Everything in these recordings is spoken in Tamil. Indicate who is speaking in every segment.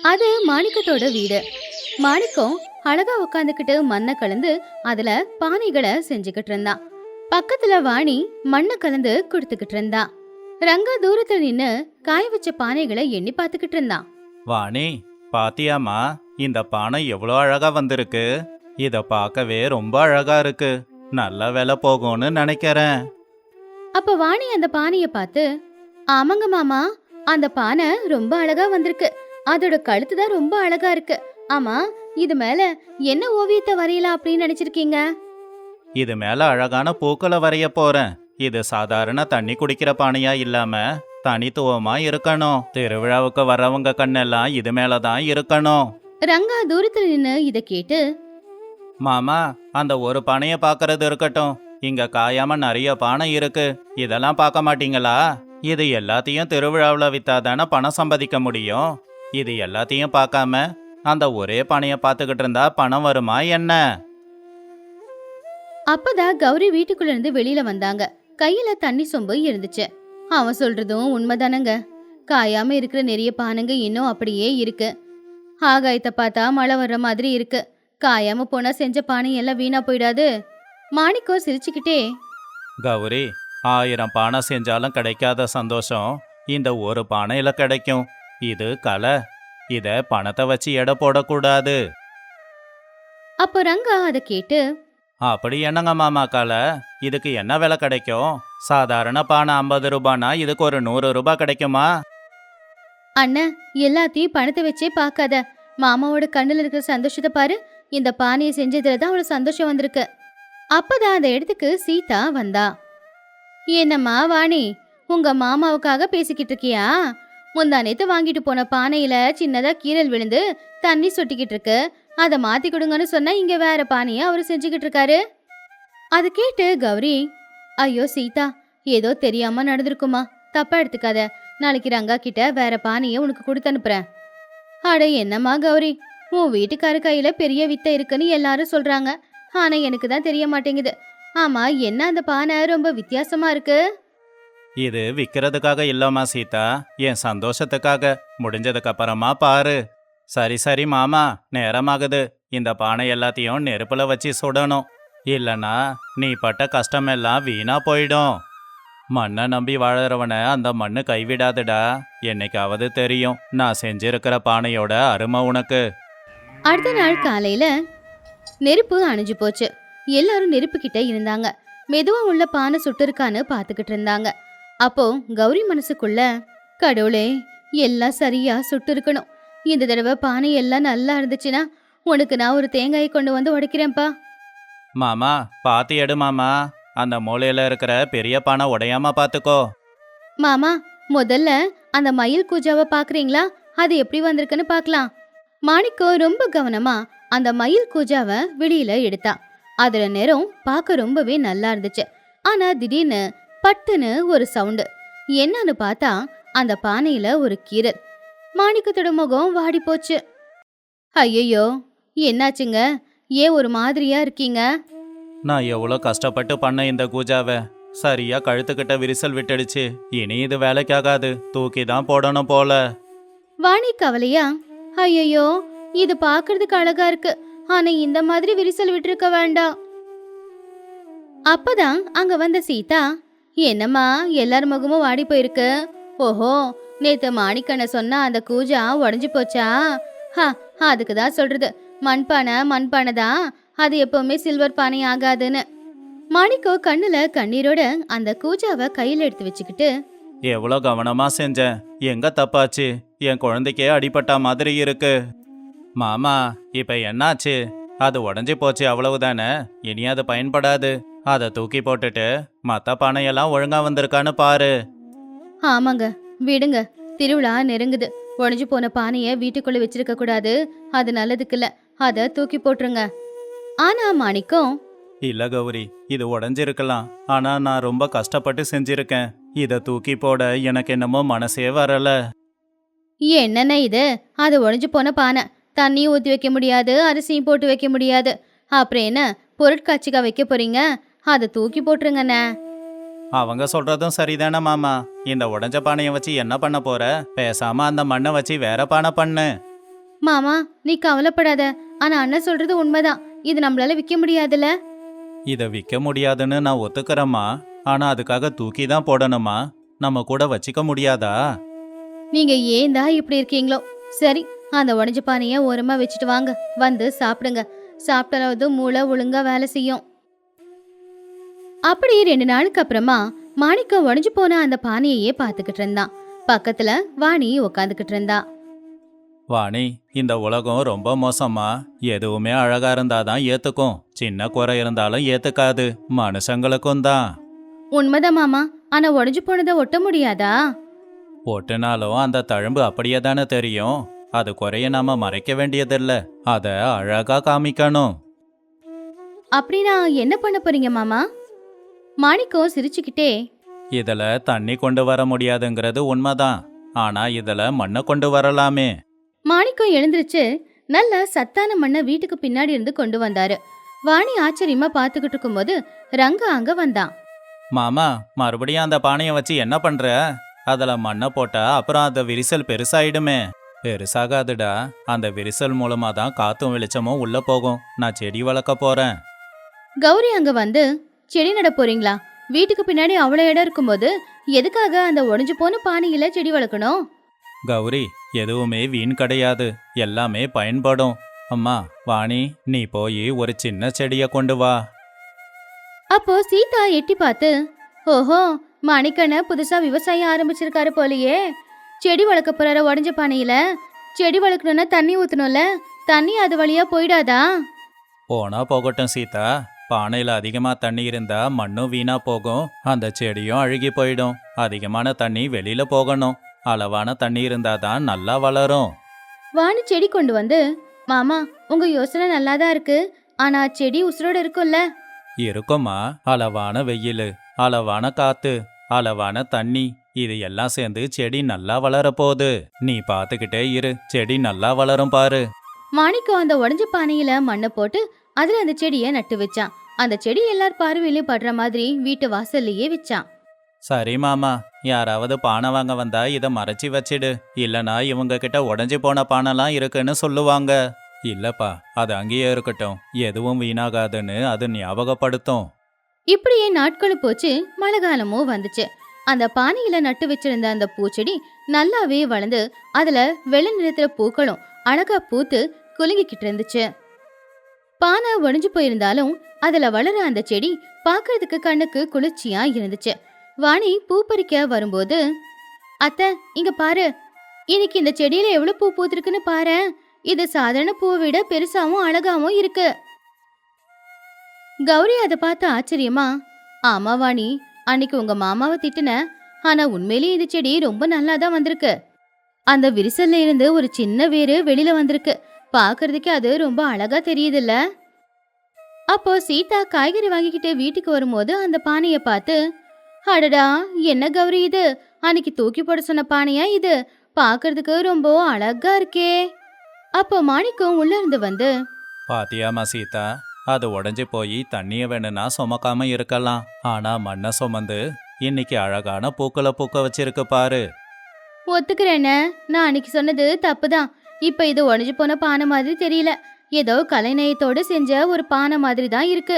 Speaker 1: அது மாணிக்கத்தோட வீடு. மாணிக்கம் அழகா உட்காந்துக்கிட்டு மண்ணை கலந்து அதுல பானைகளை செஞ்சுக்கிட்டு இருந்தான். பக்கத்துல வாணி மண்ணை கலந்து கொடுத்துக்கிட்டு இருந்தான். ரங்கா தூரத்துல நின்னு காய வச்ச பானைகளை எண்ணி பார்த்துக்கிட்டு இருந்தான்.
Speaker 2: வாணி, பாத்தியாமா? இந்த பானை எவ்வளோ அழகா வந்திருக்கு. இத பார்க்கவே ரொம்ப அழகா இருக்கு. நல்ல விலை போகும்னு நினைக்கிறேன்.
Speaker 1: அப்ப வாணி அந்த பானைய பார்த்து, ஆமாங்க மாமா, அந்த பானை ரொம்ப அழகா வந்திருக்கு. அதோட கழுத்து தான் ரொம்ப அழகா இருக்கு. ஆமா, இது மேல என்ன ஓவியத்தை வரையலாம் அப்படின்னு நினைச்சிருக்கீங்க?
Speaker 2: இது மேல அழகான பூக்களை வரைய போறேன். இது சாதாரண தண்ணி குடிக்கிற பானையா இல்லாம தனித்துவமா இருக்கணும். திருவிழாவுக்கு வர்றவங்க கண்ணெல்லாம் இது மேலதான் இருக்கணும்.
Speaker 1: ரங்கா தூரத்துல நின்னு இத கேட்டு,
Speaker 2: மாமா, அந்த ஒரு பானைய பார்க்கறது இருக்கட்டும். இங்க காயாம நிறைய பானை இருக்கு. இதெல்லாம் பார்க்க மாட்டீங்களா? இது எல்லாத்தையும் திருவிழாவில் வித்தாதானே பணம் சம்பாதிக்க முடியும். இது எல்லாத்தையும் பார்க்காம அந்த ஒரே பானைய பார்த்துக்கிட்டு இருந்தா பணம் வருமா என்ன?
Speaker 1: அப்பதான் கௌரி வீட்டுக்குள்ள இருந்து வெளியில வந்தாங்க. கையில தண்ணி சொம்பு இருந்துச்சு. அவன் சொல்றதும் உண்மைதானங்க. காயாம இருக்கிற நிறைய பானைங்க இன்னும் அப்படியே இருக்கு. ஆகாயத்தை பார்த்தா மழை வர்ற மாதிரி இருக்கு. காயாம போனா செஞ்ச பானை எல்லாம் வீணா போயிடாது. மாணிக்கம் சிரிச்சுக்கிட்டே,
Speaker 2: கௌரி, 1000 பானை செஞ்சாலும் கிடைக்காத சந்தோஷம் இந்த ஒரு பானையில கிடைக்கும். இது கலை. இத பணத்தை வச்சு எடை போடக்கூடாது.
Speaker 1: அப்போ ரங்கா அதை கேட்டு,
Speaker 2: அப்படி என்னங்க மாமா கலை? இதுக்கு என்ன விலை கிடைக்கும்? சாதாரண பானை 50 ரூபானா இதுக்கு ஒரு 100 ரூபாய் கிடைக்குமா?
Speaker 1: அண்ணன், எல்லாத்தையும் பணத்தை வச்சே பார்க்காத. மாமாவோட கண்ணுல இருக்கிற சந்தோஷத்தை பாரு. இந்த பானையை செஞ்சதுலதான் அவளுக்கு சந்தோஷம் வந்திருக்கு. அப்பதான் அந்த இடத்துக்கு சீதா வந்தா. என்னம்மா வாணி, உங்க மாமாவுக்காக பேசிக்கிட்டு இருக்கியா? முந்தா நேத்து வாங்கிட்டு போன பானையில சின்னதா கீரல் விழுந்து தண்ணி சொட்டிக்கிட்டு இருக்கு. அதை மாத்தி கொடுங்கன்னு சொன்னா இங்க வேற பானைய அவரு செஞ்சுக்கிட்டு இருக்காரு. அது கேட்டு கௌரி, ஐயோ சீதா, ஏதோ தெரியாம நடந்திருக்குமா, தப்பா எடுத்துக்காத. நாளைக்கு ரங்கா கிட்ட வேற பானைய உனக்கு கொடுத்து அனுப்புறேன். அட என்னம்மா கௌரி, உன் வீட்டுக்கார கையில பெரிய வித்தை இருக்குன்னு எல்லாரும் சொல்றாங்க. ஆனா எனக்கு தான் தெரிய மாட்டேங்குது. ஆமா, என்ன அந்த பானை ரொம்ப வித்தியாசமா இருக்கு?
Speaker 2: இது விக்கிறதுக்காக இல்லம்மா சீதா, என் சந்தோஷத்துக்காக. முடிஞ்சதுக்கு அப்புறமா பாரு. சரி சரி மாமா, நேரமாகுது. இந்த பானை எல்லாத்தையும் நெருப்புல வச்சு சுடணும். இல்லனா நீ பட்ட கஷ்டமெல்லாம் வீணா போயிடும். மண்ணை நம்பி வாழறவன அந்த மண்ணு கைவிடாதுடா. என்னைக்காவது தெரியும் நான் செஞ்சிருக்கிற பானையோட அருமை உனக்கு.
Speaker 1: அடுத்த நாள் காலையில நெருப்பு அணைஞ்சு போச்சு. எல்லாரும் நெருப்பு கிட்ட இருந்தாங்க. மெதுவா உள்ள பானை சுட்டு இருக்கான்னு பாத்துக்கிட்டு இருந்தாங்க. அப்போ கௌரி மனசுக்குள்ள, கடவுளே, எல்லாம் சரியா சுட்டு இருக்கணும். இந்த தடவை பானை எல்லாம் நல்லா இருந்துச்சுன்னா உனக்கு நான் ஒரு தேங்காயை கொண்டு வந்து உடைக்கிறேன்ப்பா.
Speaker 2: மாமா, பாத்து எடு மாமா. அந்த மூலையில இருக்கிற பெரிய பானை உடையாம பாத்துக்கோ.
Speaker 1: மாமா, முதல்ல அந்த மயில் கூஜாவை பாக்குறீங்களா? அது எப்படி வந்திருக்குன்னு பாக்கலாம். மாணிக்கம் ரொம்ப கவனமா அந்த மயில் கூஜாவை வெளியில எடுத்தான். அதுல நேரம் பார்க்க ரொம்பவே நல்லா இருந்துச்சு. ஆனா திடீர்னு பட்டுன்னு ஒரு சவுண்டு. என்னன்னு பார்த்தா அந்த பானையில ஒரு கீரல். மாணிக்கத்தோட முகம் வாடி போச்சு. ஐயோ, என்னாச்சுங்க? ஏன் ஒரு மாதிரியா இருக்கீங்க?
Speaker 2: நான் எவ்வளோ கஷ்டப்பட்டு பண்ண இந்த கூஜாவை சரியா கழுத்துக்கிட்ட விரிசல் விட்டுடுச்சு. இனி இது வேலைக்காகாது. தூக்கி தான் போடணும் போல.
Speaker 1: வாணி கவலையா, ஐயோ, இது பாக்குறதுக்கு அழகா இருக்கு. ஆனா இந்த மாதிரி விரிசல் விட்டுருக்க வேண்டாம். அப்பதான் அங்க வந்த சீதா, என்னம்மா எல்லார் முகமும் வாடி போயிருக்கு? ஓஹோ, நேத்து மாணிக்கண்ண சொன்னா அந்த கூஜா உடஞ்சு போச்சா? அதுக்குதான் சொல்றது, மண்பானை தான், அது எப்பவுமே சில்வர் பானை ஆகாதுன்னு. மாணிக்கோ கண்ணுல கண்ணீரோட அந்த கூஜாவை கையில எடுத்து வச்சுக்கிட்டு,
Speaker 2: எவ்வளோ கவனமா செஞ்சேன். எங்க தப்பாச்சு? என் குழந்தைக்கே அடிபட்டா மாதிரி இருக்கு. மாமா, இப்ப என்னாச்சு? அது உடஞ்சி போச்சு, அவ்வளவுதானே. இனி அது பயன்படாது. அதை தூக்கி போட்டுட்டு மற்ற பானையெல்லாம் ஒழுங்கா வந்திருக்கான்னு பாரு.
Speaker 1: ஆமாங்க, விடுங்க. திருவிழா நெருங்குது. உடஞ்சு போன பானைய வீட்டுக்குள்ள வச்சிருக்க கூடாது. அது நல்லதுக்கு இல்ல. அதை தூக்கி போட்டுருங்க. ஆனா மாணிக்கம்,
Speaker 2: இல்ல கௌரி, இது உடஞ்சிருக்கலாம். ஆனா நான் ரொம்ப கஷ்டப்பட்டு செஞ்சிருக்கேன். இதை தூக்கி போட எனக்கு என்னமோ மனசே வரல.
Speaker 1: என்னென்ன இது? அது உடஞ்சு போன பானை. தண்ணியும் ஊற்றி வைக்க முடியாது, அரிசியும் போட்டு வைக்க முடியாது. அப்புறம் என்ன பொருட்காட்சிக்கா வைக்க போறீங்க? அதை தூக்கி போட்டுருங்கண்ணே.
Speaker 2: அவங்க சொல்றதும் சரிதானே மாமா. இந்த உடஞ்ச பானையை வச்சு என்ன பண்ண போற? பேசாம அந்த மண்ணை வச்சு வேற பானை பண்ணு.
Speaker 1: மாமா நீ கவலைப்படாத. ஆனா அண்ணன் சொல்றது உண்மைதான். இது நம்மளால விக்க முடியாதுல.
Speaker 2: இதை விற்க முடியாதுன்னு நான் ஒத்துக்கிறேம்மா. ஆனா அதுக்காக தூக்கி தான் போடணுமா? நம்ம கூட வச்சிக்க முடியாதா?
Speaker 1: நீங்க ஏன் தான் இப்படி இருக்கீங்களோ? சரி, அந்த உடைஞ்ச பானைய ஓரமா வச்சுட்டு வாங்க. வந்து சாப்பிடுங்க. சாப்பிட்டாலாவது மூளை ஒழுங்கா வேலை செய்யும். அப்படி 2 நாளுக்கு அப்புறமா மாணிக்கம் உடைஞ்சு போன அந்த பானையையே பார்த்துக்கிட்டு இருந்தான். பக்கத்துல வாணி உக்காந்துக்கிட்டு இருந்தா.
Speaker 2: வாணி, இந்த உலகம் ரொம்ப மோசமா. எதுவுமே அழகா இருந்தாதான் ஏத்துக்கும். சின்ன குறை இருந்தாலும் ஏத்துக்காது. மனுஷங்களுக்கும் தான்.
Speaker 1: உண்மைதான் மாமா. ஆனா உடைஞ்சு போனதை ஒட்ட முடியாதா?
Speaker 2: ஒட்டுனாலும் அந்த தழும்பு அப்படியே தானே தெரியும். அது குறைய நாம மறைக்க வேண்டியதில்ல. அத அழகா காமிக்கணும்.
Speaker 1: அப்படின்னா என்ன பண்ண போறீங்க மாமா? மாணிக்கம் சிரிச்சுக்கிட்டே,
Speaker 2: இதுல தண்ணி கொண்டு வர முடியாதுங்கிறது உண்மைதான். ஆனா இதுல மண்ணை கொண்டு வரலாமே.
Speaker 1: மாணிக்கம் எழுந்திருச்சு நல்ல சத்தான மண்ணை வீட்டுக்கு பின்னாடி இருந்து கொண்டு வந்தாரு. வாணி ஆச்சரியமா பார்த்துக்கிட்டு இருக்கும்போது ரங்கா அங்க வந்தான்.
Speaker 2: மாமா, மறுபடியும் அந்த பானையை வச்சு என்ன பண்ற? அதுல மண்ணை போட்டா அப்புறம் அந்த விரிசல் பெருசாயிடுமே. பெருசாகாதுடா. அந்த விரிசல் மூலமா தான் காத்தும் வெளிச்சமும் உள்ள போகும். நான் செடி வளர்க்க போறேன்.
Speaker 1: கௌரி அங்க வந்து, செடி நட போறீங்களா? வீட்டுக்கு பின்னாடி அவ்வளவு இடம் இருக்கும்போது எதுக்காக அந்த உடைஞ்சு போன பானையில செடி வளர்க்கணும்?
Speaker 2: கௌரி, எதுவுமே வீண் கிடையாது. எல்லாமே பயன்படும். அம்மா, வாணி, நீ போய் ஒரு சின்ன செடியை கொண்டு வா.
Speaker 1: அப்போ சீதா எட்டி பார்த்து, ஓஹோ, மாணிக்கண்ண புதுசா விவசாயம் ஆரம்பிச்சிருக்காரு போலயே. செடி வளர்க்க போறாரு உடைஞ்ச பானையில. செடி வளர்க்கணும்னா தண்ணி ஊத்தணும்ல. தண்ணி அது வழியா போயிடாதா?
Speaker 2: போனா போகட்டும் சீதா. பானையில அதிகமா தண்ணி இருந்தா மண்ணும் வீணா போகும். அந்த செடியும் அழுகி போயிடும். அதிகமான தண்ணி வெளியில போகணும். அளவான தண்ணி இருந்தாதான் நல்லா வளரும்.
Speaker 1: வாணி செடி கொண்டு வந்து, மாமா உங்க யோசனை நல்லாதான் இருக்கு. ஆனா செடி உசுரோட இருக்கும்ல.
Speaker 2: இருக்குமா? அளவான வெயில், அளவான காத்து, அளவான தண்ணி, இது எல்லாம் சேர்ந்து செடி நல்லா வளர போகுது. நீ பாத்துக்கிட்டே இரு. செடி நல்லா வளரும் பாரு.
Speaker 1: மாணிக்கம் அந்த உடைஞ்ச பானையில மண்ணை போட்டு அதுல அந்த செடியை நட்டு வச்சான். அந்த செடி எல்லார் பார்வையிலையும் படுற மாதிரி வீட்டு வாசல்லையே வச்சான்.
Speaker 2: சரி மாமா, யாராவது பானை வாங்க வந்தா இதை மறைச்சி வச்சிடு. இல்லனா இவங்க கிட்ட உடைஞ்சு போன பானைலாம் இருக்குன்னு சொல்லுவாங்க. இல்லப்பா, அது அங்கேயே இருக்கட்டும். எதுவும் வீணாகாதுன்னு அது ஞாபகப்படுத்தும்.
Speaker 1: இப்படியே நாட்களும் போச்சு. மழை காலமும் வந்துச்சு. அந்த பானையில நட்டு வச்சிருந்த அந்த பூச்செடி நல்லாவே வளர்ந்து அதுல வெள்ளை நிறத்துல பூக்களும் அழகா பூத்து குலுங்கிக்கிட்டு இருந்துச்சு. பானை ஒடிஞ்சு போயிருந்தாலும் அதுல வளர அந்த செடி பார்க்கறதுக்கு கண்ணுக்கு குளிர்ச்சியா இருந்துச்சு. வாணி பூ பறிக்க வரும்போது, அத்தை இங்க பாரு, இன்னைக்கு இந்த செடியில எவ்வளவு பூ பூத்திருக்குன்னு பாரு. இது சாதாரண பூவை விட பெருசாவும் அழகாவும் இருக்கு. கௌரி அதை பார்த்து ஆச்சரியமா, ஆமா வாணி, அன்னைக்கு உங்க மாமாவை திட்டுன. ஆனா உண்மையிலேயே இந்த செடி ரொம்ப நல்லா தான் வந்திருக்கு. அந்த விரிசல்ல இருந்து ஒரு சின்ன வேரு வெளியில வந்திருக்கு. பாக்குறதுக்கு அது ரொம்ப அழகா தெரியுதுல்ல. அப்போ சீதா காய்கறி வாங்கிக்கிட்டு வீட்டுக்கு வரும்போது அந்த பானைய பார்த்து, அடடா, என்ன கௌரி இது? அன்னைக்கு தூக்கி போட சொன்ன பானையா இது? பாக்குறதுக்கு ரொம்ப அழகா இருக்கே. அப்போ மாணிக்கம் உள்ள இருந்து வந்து,
Speaker 2: பாத்தியாமா சீதா, அது உடைஞ்சு போய் தண்ணிய வேணும்னா சுமக்காம இருக்கலாம். ஆனா மண்ணை சுமந்து இன்னைக்கு அழகான பூக்களை பூக்க வச்சிருக்கு பாரு.
Speaker 1: ஒத்துக்கிறேன்னு, நான் அன்னைக்கு சொன்னது தப்புதான். இப்ப இது உடைஞ்சு போன பானை மாதிரி தெரியல. ஏதோ கலைநயத்தோடு செஞ்ச ஒரு பானை மாதிரி தான் இருக்கு.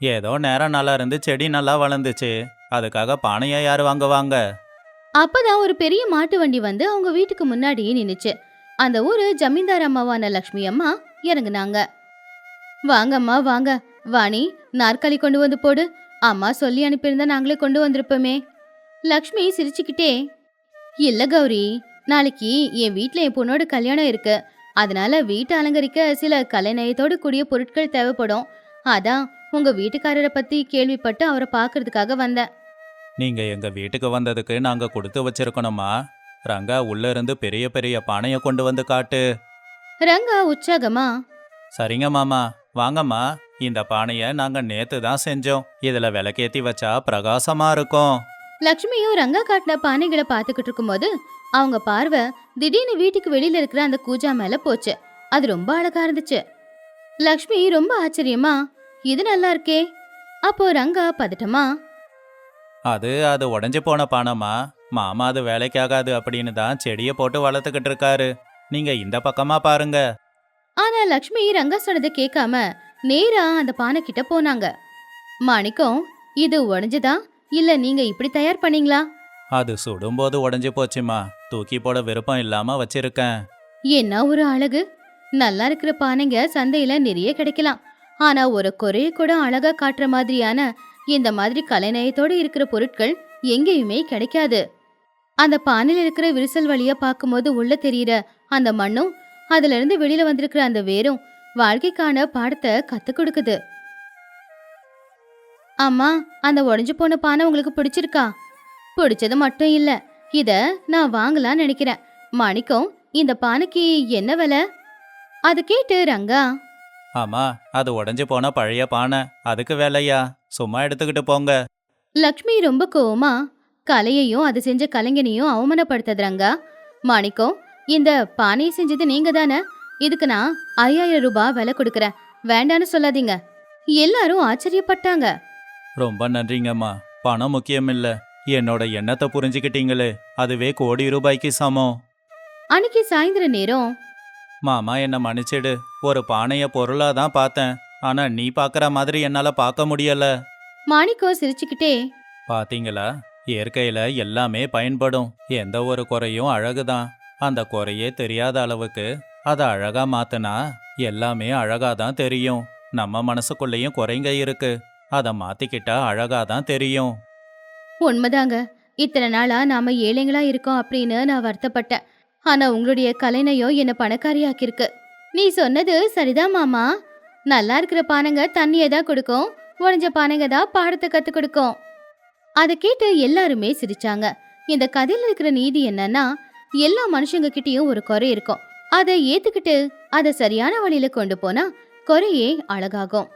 Speaker 2: ஏதோ நேரம் நல்லா இருந்து செடி நல்லா வளர்ந்துச்சு. அதுக்காக பானையை யாரு வாங்குவாங்க?
Speaker 1: அப்பதான் ஒரு பெரிய மாட்டு வண்டி வந்து அவங்க வீட்டுக்கு முன்னாடி நின்னுச்சு. அந்த ஊரு ஜமீன்தார் அம்மாவான லக்ஷ்மி அம்மா இறங்குனாங்க. வாங்கம்மா வாங்க. வாணி, நாற்காலி கொண்டு வந்து போடு. அம்மா சொல்லி அனுப்பியிருந்தா நாங்களே கொண்டு வந்திருப்போமே. லக்ஷ்மி சிரிச்சுக்கிட்டே, இல்ல கௌரி, நாளைக்கு என் வீட்ல என் பொண்ணோட கல்யாணம் இருக்கு. அதனால வீட்டை அலங்கரிக்க சில கலைநயத்தோடு கூடிய பொருட்கள் தேவைப்படும். அதான் உங்க வீட்டுக்காரரை பத்தி கேள்விப்பட்டு அவரை பாக்குறதுக்காக வந்தேன்.
Speaker 2: நீங்க எங்க வீட்டுக்கு வந்ததுக்கு நாங்க கொடுத்து வச்சிருக்கணுமா? ரங்கா, உள்ள இருந்து பெரிய பெரிய பானையை கொண்டு வந்து காட்டு.
Speaker 1: ரங்கா உற்சாகமா,
Speaker 2: சரிங்க மாமா, வாங்கம்மா. இந்த பானையை நாங்க நேத்து தான் செஞ்சோம். இதுல விளக்கேத்தி வச்சா பிரகாசமா இருக்கும்.
Speaker 1: லக்ஷ்மியும் ரங்கா காட்டின பானைகளை பார்த்துக்கிட்டு இருக்கும்போது அவங்க பார்வை திடீர்னு வீட்டுக்கு வெளியில இருக்கிற அந்த கூஜா மேல போச்சு. அது ரொம்ப அழகா இருந்துச்சு. லக்ஷ்மி ரொம்ப ஆச்சரியமா, இது நல்லா இருக்கே. அப்போ ரங்கா பதட்டமா,
Speaker 2: அது உடைஞ்சு போன பானைமா. மாமா அது வேலைக்காகாது அப்படின்னு தான் செடியை போட்டு வளர்த்துக்கிட்டு இருக்காரு. நீங்க இந்த பக்கமா பாருங்க.
Speaker 1: ஆனா லக்ஷ்மி ரங்கா சொன்னதை கேட்காம நேரா அந்த பானை கிட்ட போனாங்க. மாணிக்கம், இது உடைஞ்சதா இல்ல நீங்க இப்படி தயார் பண்ணீங்களா?
Speaker 2: அது சுடும்போது உடைஞ்சு போச்சுமா. தூக்கி போட விருப்பம் இல்லாம வச்சிருக்கேன்.
Speaker 1: என்ன ஒரு அழகு! நல்லா இருக்கிற பானைங்க சந்தையில நிறைய கிடைக்கலாம். ஆனா ஒரு குறைய கூட அழகா காட்டுற மாதிரியான இந்த மாதிரி கலைநயத்தோட இருக்கிற பொருட்கள் எங்கேயுமே கிடைக்காது. அந்த பானையில இருக்கிற விரிசல் வழியா பார்க்கும்போது உள்ள தெரியிற அந்த மண்ணும் அதுல இருந்து வெளியில வந்திருக்கிற அந்த வேரும் வாழ்க்கைக்கான பாடத்தை கத்து கொடுக்குது. அம்மா, அந்த உடைஞ்சு போன பானை உங்களுக்கு பிடிச்சிருக்கா? பிடிச்சது மட்டும் இல்ல, இத நான் வாங்கலாம்னு நினைக்கிறேன். மாணிக்கம், இந்த பானைக்கு என்ன விலை? அது கேட்டு ரங்கா,
Speaker 2: ஆமா, அது உடைஞ்சு போன பழைய பானை. அதுக்கு வேலையா? சும்மா எடுத்துக்கிட்டு போங்க.
Speaker 1: லக்ஷ்மி ரொம்ப கோவமா கலையையும் அது செஞ்ச கலைஞனையும் அவமானப்படுத்தது. ரங்கா, மாணிக்கம், இந்த பானையை செஞ்சது நீங்க தானே? இதுக்கு நான் 5000 ரூபாய் விலை கொடுக்கறேன். வேண்டான்னு சொல்லாதீங்க. எல்லாரும் ஆச்சரியப்பட்டாங்க.
Speaker 2: ரொம்ப நன்றிங்கம்மா. பணம் முக்கியம் இல்ல. என்னோட எண்ணத்தை புரிஞ்சுக்கிட்டீங்களே, அதுவே கோடி ரூபாய்க்கு சமம்.
Speaker 1: அன்னைக்கு சாயந்தர நேரம்
Speaker 2: மாமா, என்ன மன்னிச்சிடு. ஒரு பானைய பொருளா தான் பார்த்தேன். ஆனா நீ பார்க்கற மாதிரி என்னால பார்க்க முடியல.
Speaker 1: மாணிக்கம் சிரிச்சுக்கிட்டே,
Speaker 2: பாத்தீங்களா, இயற்கையில எல்லாமே பயன்படும். எந்த ஒரு குறையும் அழகுதான். அந்த குறையே தெரியாத அளவுக்கு அதை அழகா மாத்துனா எல்லாமே அழகாதான் தெரியும். நம்ம மனசுக்குள்ளேயும் குறைங்க இருக்கு. அதை மாத்திக்கிட்டா அழகாதான் தெரியும்.
Speaker 1: உண்மைதாங்க. இத்தனை நாளா நாம ஏழைங்களா இருக்கோம் அப்படின்னு நான் வருத்தப்பட்டேன். ஆனா உங்களுடைய கலைநயம் என்ன பணக்காரியாக்கிருக்கு. நீ சொன்னது சரிதான் மாமா. நல்லா இருக்கிற பானைங்க தண்ணியை தான் கொடுக்கும், உடைஞ்ச பானைங்க தான் பாடத்தை கத்து கொடுக்கும். அதை கேட்டு எல்லாருமே சிரிச்சாங்க. இந்த கதையில இருக்கிற நீதி என்னன்னா, எல்லா மனுஷங்க கிட்டயும் ஒரு குறை இருக்கும். அதை ஏத்துக்கிட்டு அதை சரியான வழியில கொண்டு போனா குறையே அழகாகும்.